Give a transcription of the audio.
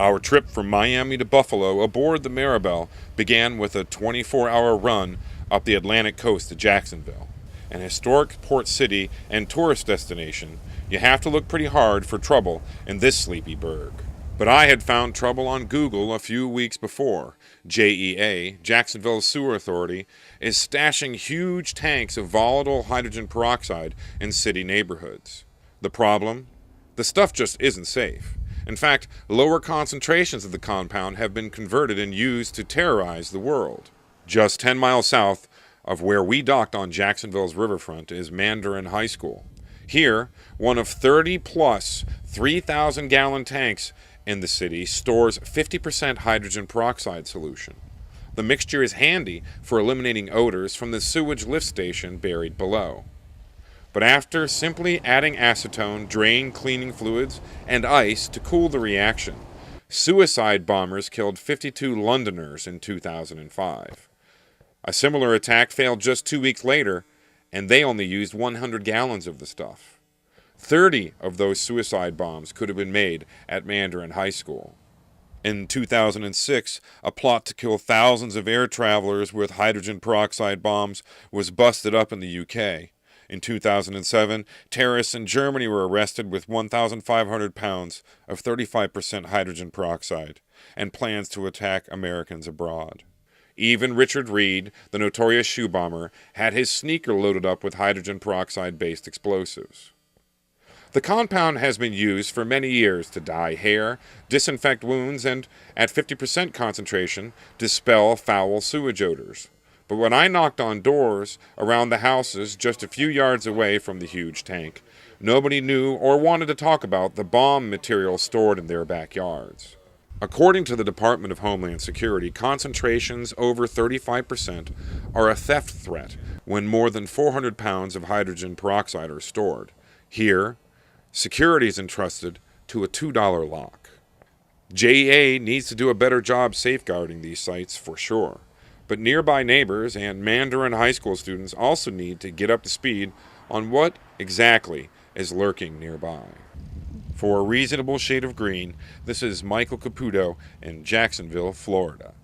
Our trip from Miami to Buffalo aboard the Maribel began with a 24-hour run up the Atlantic coast to Jacksonville. An historic port city and tourist destination, you have to look pretty hard for trouble in this sleepy burg. But I had found trouble on Google a few weeks before. JEA, Jacksonville Sewer Authority, is stashing huge tanks of volatile hydrogen peroxide in city neighborhoods. The problem? The stuff just isn't safe. In fact, lower concentrations of the compound have been converted and used to terrorize the world. Just 10 miles south of where we docked on Jacksonville's riverfront is Mandarin High School. Here, one of 30-plus 3,000-gallon tanks in the city stores 50% hydrogen peroxide solution. The mixture is handy for eliminating odors from the sewage lift station buried below. But after simply adding acetone, drain cleaning fluids, and ice to cool the reaction, suicide bombers killed 52 Londoners in 2005. A similar attack failed just 2 weeks later, and they only used 100 gallons of the stuff. 30 of those suicide bombs could have been made at Mandarin High School. In 2006, a plot to kill thousands of air travelers with hydrogen peroxide bombs was busted up in the UK. In 2007, terrorists in Germany were arrested with 1,500 pounds of 35% hydrogen peroxide and plans to attack Americans abroad. Even Richard Reed, the notorious shoe bomber, had his sneaker loaded up with hydrogen peroxide-based explosives. The compound has been used for many years to dye hair, disinfect wounds, and, at 50% concentration, dispel foul sewage odors. But when I knocked on doors around the houses just a few yards away from the huge tank, nobody knew or wanted to talk about the bomb material stored in their backyards. According to the Department of Homeland Security, concentrations over 35% are a theft threat when more than 400 pounds of hydrogen peroxide are stored. Here, security is entrusted to a $2 lock. JEA needs to do a better job safeguarding these sites for sure. But nearby neighbors and Mandarin High School students also need to get up to speed on what exactly is lurking nearby. For a reasonable shade of green, this is Michael Caputo in Jacksonville, Florida.